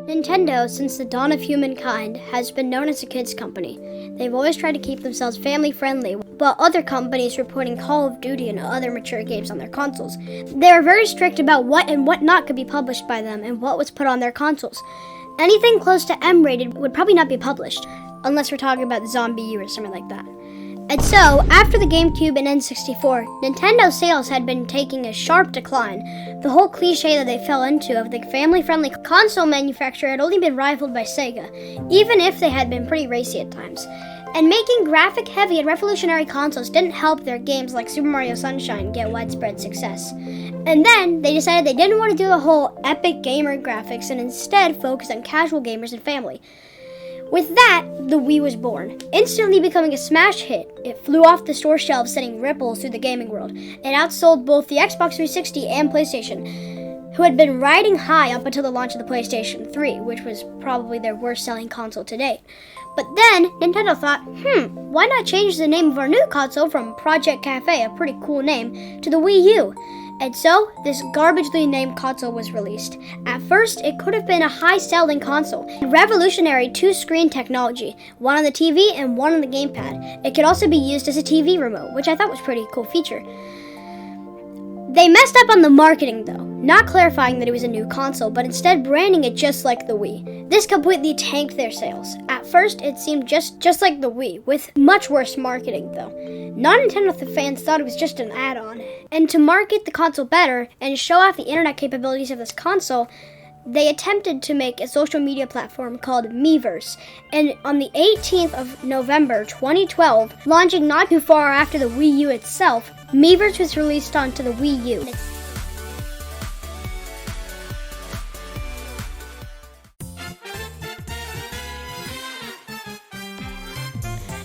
Nintendo, since the dawn of humankind, has been known as a kids company. They've always tried to keep themselves family-friendly, while other companies were putting Call of Duty and other mature games on their consoles. They are very strict about what and what not could be published by them and what was put on their consoles. Anything close to M-rated would probably not be published, unless we're talking about Zombie U or something like that. And so, after the GameCube and N64, Nintendo sales had been taking a sharp decline. The whole cliche that they fell into of the family-friendly console manufacturer had only been rivaled by Sega, even if they had been pretty racy at times. And making graphic-heavy and revolutionary consoles didn't help their games like Super Mario Sunshine get widespread success. And then, they decided they didn't want to do the whole epic gamer graphics and instead focus on casual gamers and family. With that, the Wii was born, instantly becoming a smash hit. It flew off the store shelves, sending ripples through the gaming world. It outsold both the Xbox 360 and PlayStation, who had been riding high up until the launch of the PlayStation 3, which was probably their worst-selling console to date. But then, Nintendo thought, why not change the name of our new console from Project Cafe, a pretty cool name, to the Wii U? And so, this garbagely named console was released. At first, it could have been a high-selling console, revolutionary two-screen technology, one on the TV and one on the gamepad. It could also be used as a TV remote, which I thought was a pretty cool feature. They messed up on the marketing though, not clarifying that it was a new console, but instead branding it just like the Wii. This completely tanked their sales. At first, it seemed just like the Wii, with much worse marketing though. Non-Nintendo fans thought it was just an add-on. And to market the console better and show off the internet capabilities of this console, they attempted to make a social media platform called Miiverse. And on the 18th of November 2012, launching not too far after the Wii U itself, Miiverse was released onto the Wii U.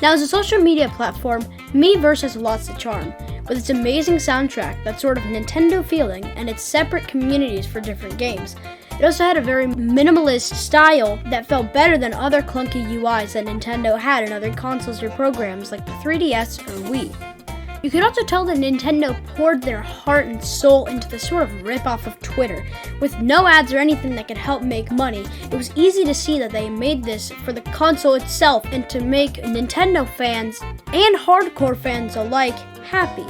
Now, as a social media platform, Miiverse has lots of charm, with its amazing soundtrack, that sort of Nintendo feeling, and its separate communities for different games. It also had a very minimalist style that felt better than other clunky UIs that Nintendo had in other consoles or programs like the 3DS or Wii. You could also tell that Nintendo poured their heart and soul into the sort of rip-off of Twitter. With no ads or anything that could help make money, it was easy to see that they made this for the console itself and to make Nintendo fans and hardcore fans alike happy.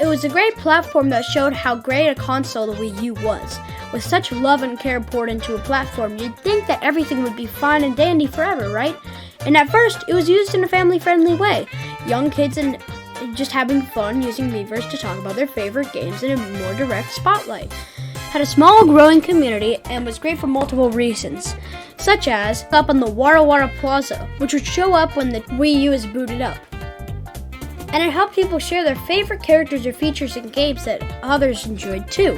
It was a great platform that showed how great a console the Wii U was. With such love and care poured into a platform, you'd think that everything would be fine and dandy forever, right? And at first, it was used in a family-friendly way. Young kids and just having fun using Miiverse to talk about their favorite games in a more direct spotlight. Had a small growing community and was great for multiple reasons, such as up on the Wara Wara Plaza, which would show up when the Wii U is booted up. And it helped people share their favorite characters or features in games that others enjoyed too.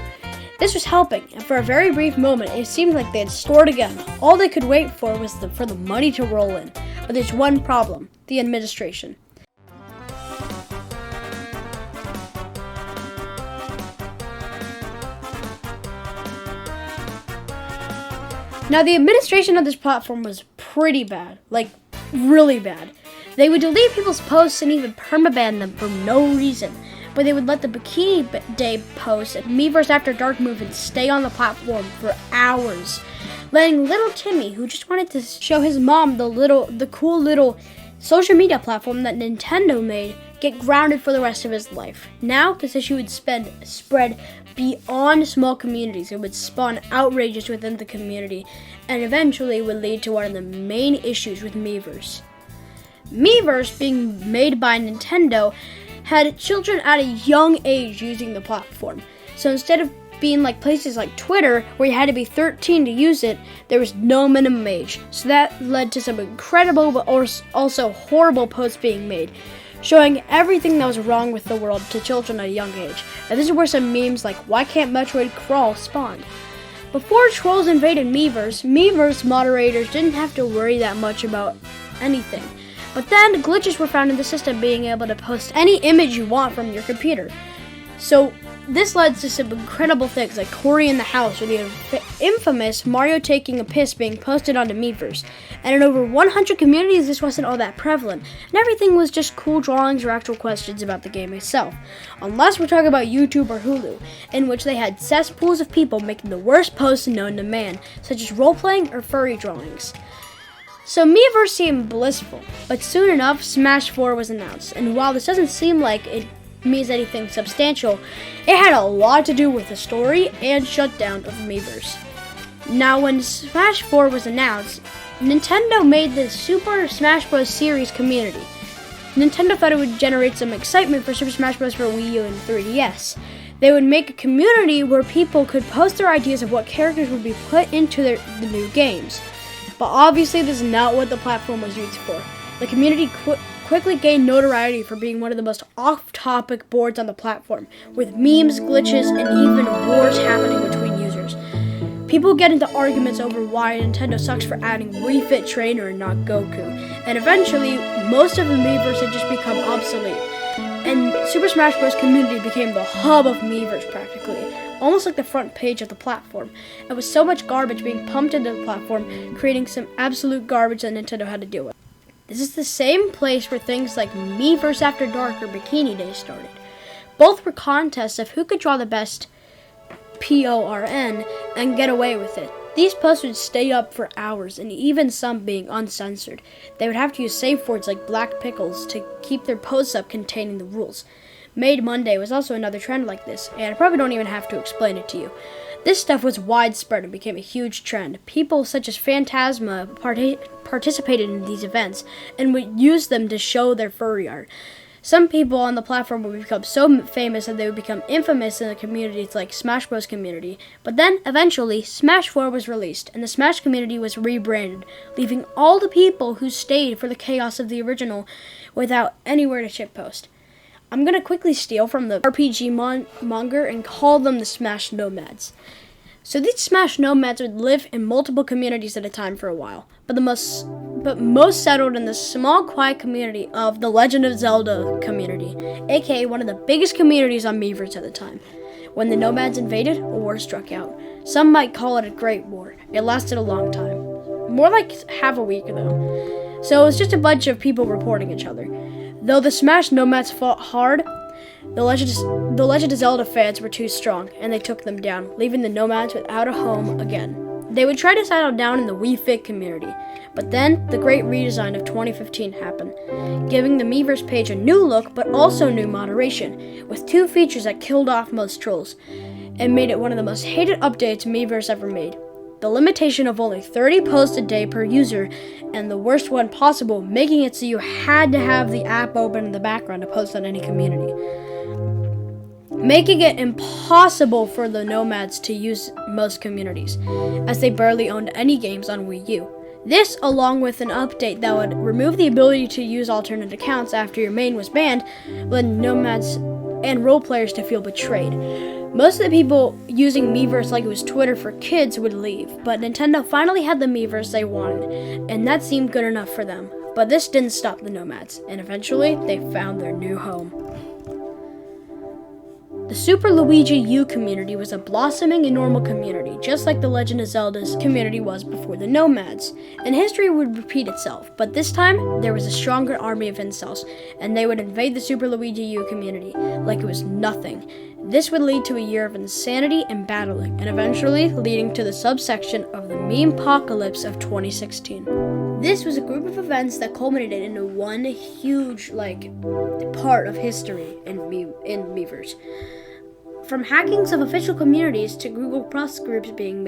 This was helping, and for a very brief moment, it seemed like they had scored again. All they could wait for was for the money to roll in. But there's one problem: the administration. Now, the administration of this platform was pretty bad, like really bad. They would delete people's posts and even permaban them for no reason, but they would let the Bikini Day posts and Miiverse After Dark movement stay on the platform for hours, letting little Timmy, who just wanted to show his mom the cool little social media platform that Nintendo made, get grounded for the rest of his life. Now, this issue would spread beyond small communities. It would spawn outrages within the community, and eventually would lead to one of the main issues with Miiverse. Miiverse, being made by Nintendo, had children at a young age using the platform. So instead of being like places like Twitter, where you had to be 13 to use it, there was no minimum age. So that led to some incredible but also horrible posts being made, showing everything that was wrong with the world to children at a young age. And this is where some memes like, "Why can't Metroid crawl?" spawned. Before trolls invaded Miiverse moderators didn't have to worry that much about anything. But then glitches were found in the system, being able to post any image you want from your computer. So This led to some incredible things like Cory in the House or the infamous Mario taking a piss being posted onto Miiverse. And in over 100 communities, this wasn't all that prevalent, and everything was just cool drawings or actual questions about the game itself. Unless we're talking about YouTube or Hulu, in which they had cesspools of people making the worst posts known to man, such as role-playing or furry drawings. So Miiverse seemed blissful, but soon enough, Smash 4 was announced, and while this doesn't seem like it means anything substantial, it had a lot to do with the story and shutdown of Miiverse. Now, when Smash 4 was announced, Nintendo made the Super Smash Bros. Series community. Nintendo thought it would generate some excitement for Super Smash Bros. For Wii U and 3DS. They would make a community where people could post their ideas of what characters would be put into the new games. But obviously, this is not what the platform was used for. The community quickly gained notoriety for being one of the most off-topic boards on the platform, with memes, glitches, and even wars happening between users. People get into arguments over why Nintendo sucks for adding Wii Fit Trainer and not Goku, and eventually, most of the Miiverse had just become obsolete, and Super Smash Bros. Community became the hub of Miiverse practically, almost like the front page of the platform, and with so much garbage being pumped into the platform, creating some absolute garbage that Nintendo had to deal with. This is the same place where things like Miiverse After Dark or Bikini Day started. Both were contests of who could draw the best PORN and get away with it. These posts would stay up for hours, and even some being uncensored. They would have to use safe words like black pickles to keep their posts up containing the rules. Made Monday was also another trend like this, and I probably don't even have to explain it to you. This stuff was widespread and became a huge trend. People such as Phantasma participated in these events and would use them to show their furry art. Some people on the platform would become so famous that they would become infamous in the communities like Smash Bros. Community. But then, eventually, Smash 4 was released, and the Smash community was rebranded, leaving all the people who stayed for the chaos of the original without anywhere to shitpost. I'm going to quickly steal from the RPG monger and call them the Smash Nomads. So these Smash Nomads would live in multiple communities at a time for a while, but most settled in the small, quiet community of the Legend of Zelda community, aka one of the biggest communities on Miiverse at the time. When the Nomads invaded, a war struck out. Some might call it a Great War. It lasted a long time. More like half a week though. So it was just a bunch of people reporting each other. Though the Smash Nomads fought hard, the Legend of Zelda fans were too strong, and they took them down, leaving the Nomads without a home again. They would try to settle down in the Wii Fit community, but then the great redesign of 2015 happened, giving the Miiverse page a new look but also new moderation, with 2 features that killed off most trolls, and made it one of the most hated updates Miiverse ever made. The limitation of only 30 posts a day per user, and the worst one possible, making it so you had to have the app open in the background to post on any community, making it impossible for the Nomads to use most communities, as they barely owned any games on Wii U. This, along with an update that would remove the ability to use alternate accounts after your main was banned, led Nomads and role players to feel betrayed. Most of the people using Miiverse like it was Twitter for kids would leave, but Nintendo finally had the Miiverse they wanted, and that seemed good enough for them. But this didn't stop the Nomads, and eventually they found their new home. The Super Luigi U community was a blossoming and normal community, just like the Legend of Zelda's community was before the Nomads. And history would repeat itself, but this time, there was a stronger army of incels, and they would invade the Super Luigi U community like it was nothing. This would lead to a year of insanity and battling, and eventually leading to the subsection of the Meme-pocalypse of 2016. This was a group of events that culminated into one huge, part of history in Miiverse. From hackings of official communities to Google Plus groups being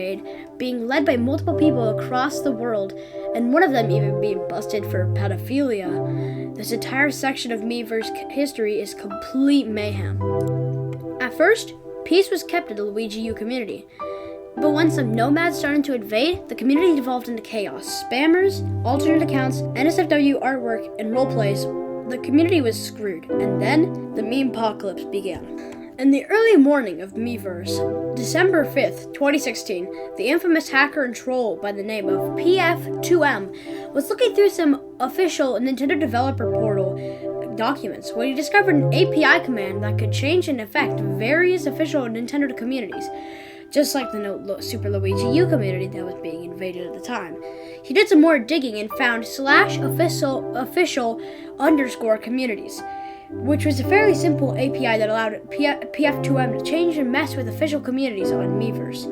led by multiple people across the world, and one of them even being busted for pedophilia, this entire section of Miiverse history is complete mayhem. At first, peace was kept in the Luigi U community, but when some Nomads started to invade, the community devolved into chaos. Spammers, alternate accounts, NSFW artwork, and roleplays, the community was screwed, and then the Meme-pocalypse began. In the early morning of Miiverse, December 5th, 2016, the infamous hacker and troll by the name of PF2M was looking through some official Nintendo developer portal documents when he discovered an API command that could change and affect various official Nintendo communities, just like the Super Luigi U community that was being invaded at the time. He did some more digging and found /official_communities, which was a fairly simple API that allowed PF2M to change and mess with official communities on Miiverse.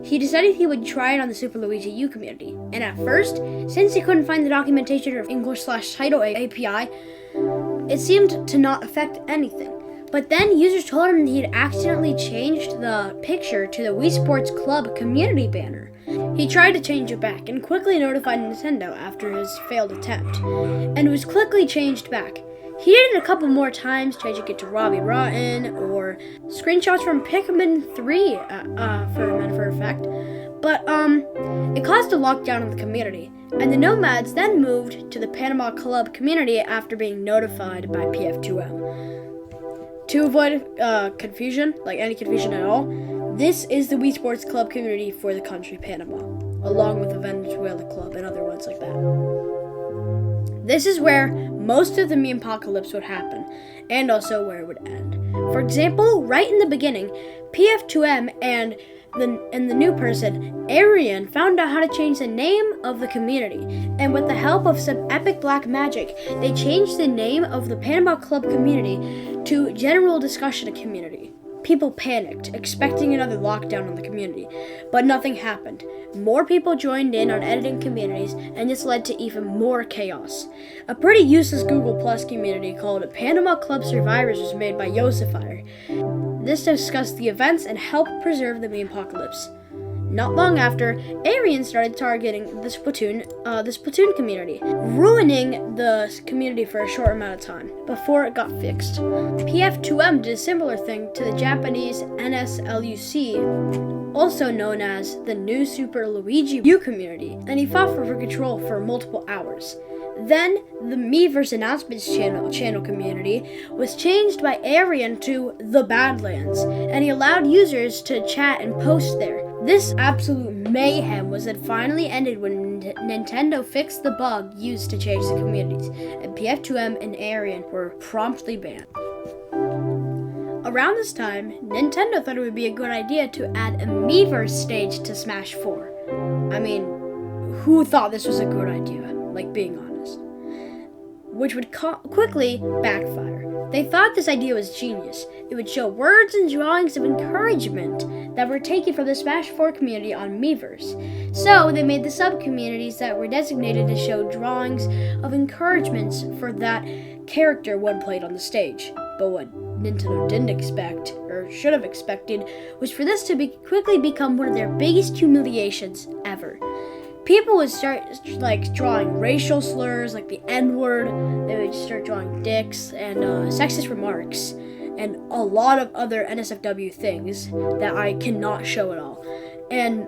He decided he would try it on the Super Luigi U community, and at first, since he couldn't find the documentation of English/title API, it seemed to not affect anything. But then users told him he'd accidentally changed the picture to the Wii Sports Club community banner. He tried to change it back and quickly notified Nintendo after his failed attempt, and it was quickly changed back. He did it a couple more times, changing it to Robbie Rotten or screenshots from Pikmin 3 for effect. But it caused a lockdown on the community, and the Nomads then moved to the Panama Club community after being notified by PF2M. To avoid confusion, like any confusion at all, this is the Wii Sports Club community for the country Panama, along with the Venezuela Club and other ones like that. This is where most of the meme apocalypse would happen, and also where it would end. For example, right in the beginning, PF2M and the new person, Arian, found out how to change the name of the community, and with the help of some epic black magic, they changed the name of the Panama Club community to General Discussion Community. People panicked, expecting another lockdown on the community, but nothing happened. More people joined in on editing communities, and this led to even more chaos. A pretty useless Google Plus community called Panama Club Survivors was made by Yosifier. This discussed the events and helped preserve the meme apocalypse. Not long after, Arian started targeting the Splatoon community, ruining the community for a short amount of time before it got fixed. PF2M did a similar thing to the Japanese NSLUC, also known as the New Super Luigi U community, and he fought for control for multiple hours. Then, the Miiverse announcements channel community was changed by Arian to the Badlands, and he allowed users to chat and post there. This absolute mayhem was then finally ended when Nintendo fixed the bug used to change the communities, and PF2M and Arian were promptly banned. Around this time, Nintendo thought it would be a good idea to add a Miiverse stage to Smash 4. I mean, who thought this was a good idea? Like, being honest. Which would quickly backfire. They thought this idea was genius. It would show words and drawings of encouragement that were taken from the Smash 4 community on Miiverse. So they made the sub-communities that were designated to show drawings of encouragements for that character when played on the stage. But what Nintendo didn't expect, or should have expected, was for this to quickly become one of their biggest humiliations ever. People would start drawing racial slurs like the N-word. They would start drawing dicks and sexist remarks and a lot of other NSFW things that I cannot show at all. And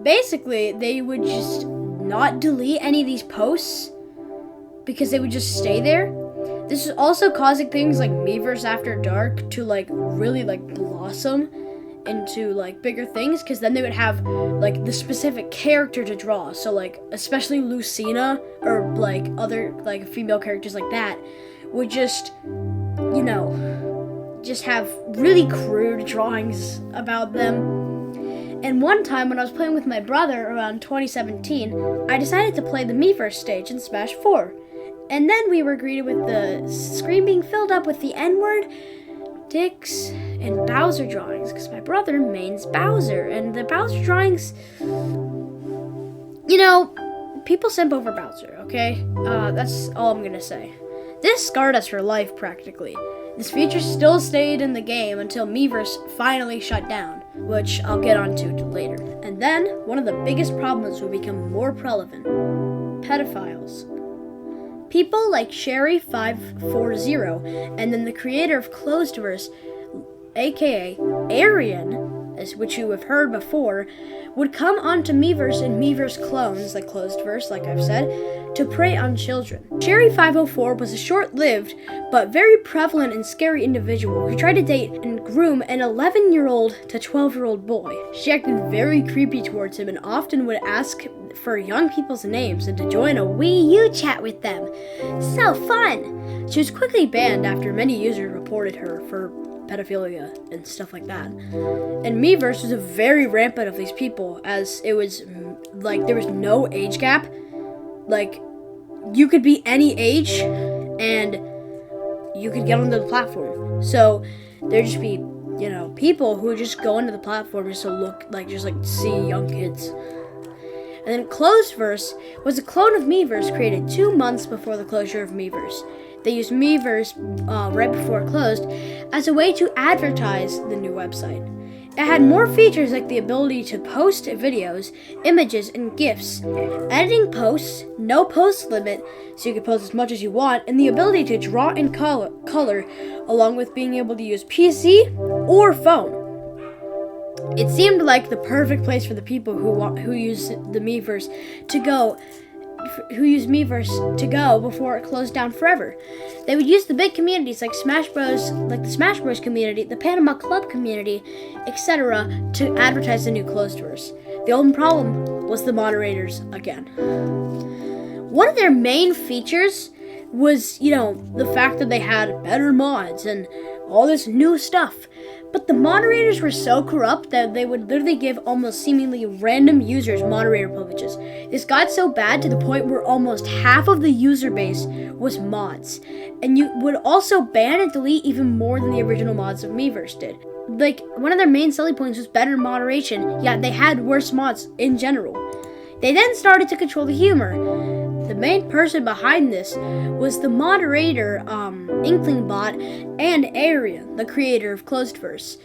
basically, they would just not delete any of these posts because they would just stay there. This is also causing things like Miiverse After Dark to really blossom into bigger things, because then they would have the specific character to draw. So especially Lucina or other female characters like that would just have really crude drawings about them. And one time when I was playing with my brother around 2017, I decided to play the Miiverse stage in Smash 4. And then we were greeted with the screen being filled up with the N-word, dicks, and Bowser drawings, because my brother mains Bowser, and the Bowser drawings, people simp over Bowser, okay? That's all I'm gonna say. This scarred us for life, practically. This feature still stayed in the game until Miiverse finally shut down, which I'll get onto later. And then, one of the biggest problems would become more prevalent: pedophiles. People like Sherry540, and then the creator of Closedverse, aka Arian, which you have heard before, would come onto Miiverse and Miiverse clones, like Closedverse, like I've said, to prey on children. Sherry 504 was a short-lived but very prevalent and scary individual who tried to date and groom an 11-year-old to 12-year-old boy. She acted very creepy towards him and often would ask for young people's names and to join a Wii U chat with them. So fun! She was quickly banned after many users reported her for pedophilia and stuff like that. And Miiverse was a very rampant of these people, as it was like there was no age gap. Like, you could be any age and you could get onto the platform. So there'd just be, people who would just go into the platform just to look, just see young kids. And then Closedverse was a clone of Miiverse created 2 months before the closure of Miiverse. They used Miiverse right before it closed as a way to advertise the new website. It had more features like the ability to post videos, images, and GIFs, editing posts, no post limit, so you could post as much as you want, and the ability to draw in color, along with being able to use PC or phone. It seemed like the perfect place for the people who use the Miiverse to go. Before it closed down forever. They would use the big communities like the Smash Bros community, the Panama Club community, etc. to advertise the new Closedverse. The only problem was the moderators again. One of their main features was, the fact that they had better mods and all this new stuff. But the moderators were so corrupt that they would literally give almost seemingly random users moderator privileges. This got so bad to the point where almost half of the user base was mods. And you would also ban and delete even more than the original mods of Miiverse did. One of their main selling points was better moderation, yet they had worse mods in general. They then started to control the humor. The main person behind this was the moderator, InklingBot, and Arian, the creator of Closedverse.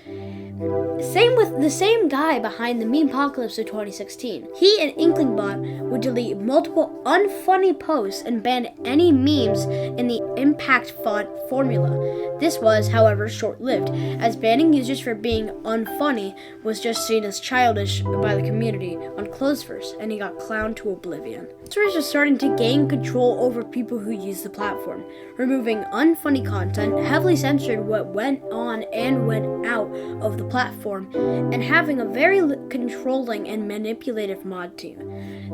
Same with the same guy behind the Memepocalypse of 2016. He and InklingBot would delete multiple unfunny posts and ban any memes in the impact font formula. This was, however, short-lived, as banning users for being unfunny was just seen as childish by the community on Closedverse, and he got clowned to oblivion. Closedverse was starting to gain control over people who use the platform, removing unfunny content, heavily censored what went on and went out of the platform, and having a very controlling and manipulative mod team.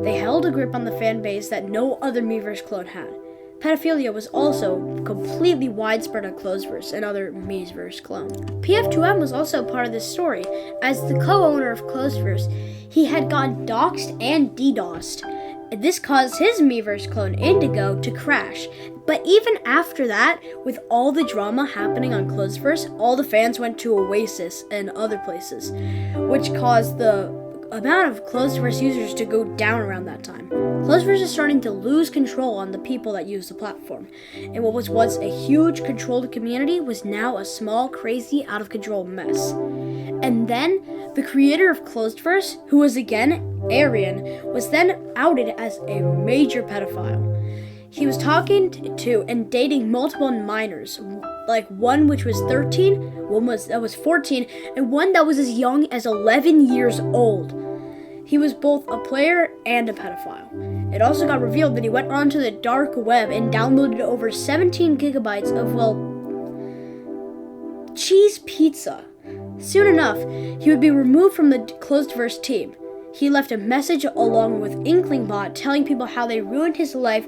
They held a grip on the fan base that no other Miiverse clone had. Pedophilia was also completely widespread on Closedverse and other Miiverse clones. PF2M was also part of this story. As the co-owner of Closedverse, he had gotten doxxed and DDoSed. This caused his Miiverse clone Indigo to crash. But even after that, with all the drama happening on Closedverse, all the fans went to Oasis and other places, which caused the amount of Closedverse users to go down around that time. Closedverse is starting to lose control on the people that use the platform, and what was once a huge controlled community was now a small, crazy, out-of-control mess. And then, the creator of Closedverse, who was again Arian, was then outed as a major pedophile. He was talking to and dating multiple minors, like one which was 13, one that was 14, and one that was as young as 11 years old. He was both a player and a pedophile. It also got revealed that he went onto the dark web and downloaded over 17 gigabytes of, cheese pizza. Soon enough, he would be removed from the Closedverse team. He left a message along with InklingBot telling people how they ruined his life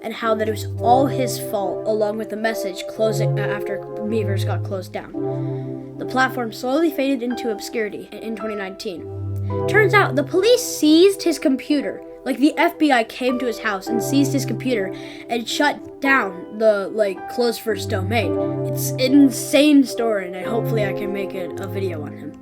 and how that it was all his fault, along with the message closing after Miiverse got closed down. The platform slowly faded into obscurity in 2019. Turns out the police seized his computer. Like, the FBI came to his house and seized his computer and shut down the, Closedverse domain. It's an insane story, and hopefully I can make a video on him.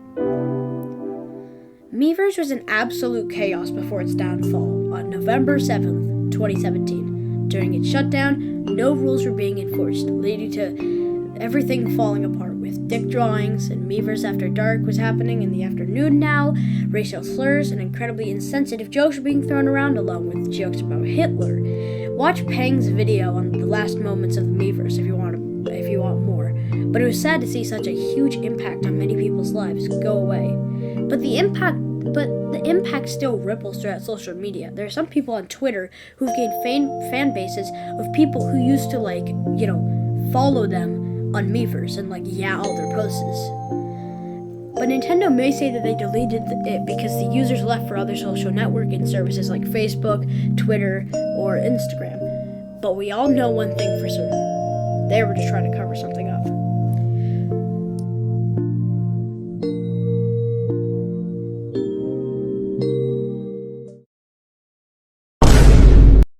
Miiverse was in absolute chaos before its downfall on November 7th, 2017. During its shutdown, no rules were being enforced, leading to everything falling apart, with dick drawings and Miiverse After Dark was happening in the afternoon now, racial slurs and incredibly insensitive jokes were being thrown around, along with jokes about Hitler. Watch Pang's video on the last moments of the Miiverse if you want more, but it was sad to see such a huge impact on many people's lives go away. But the impact still ripples throughout social media. There are some people on Twitter who've gained fan bases of people who used to follow them on Miiverse and all their posts. But Nintendo may say that they deleted it because the users left for other social networking services like Facebook, Twitter, or Instagram. But we all know one thing for certain. They were just trying to cover something up.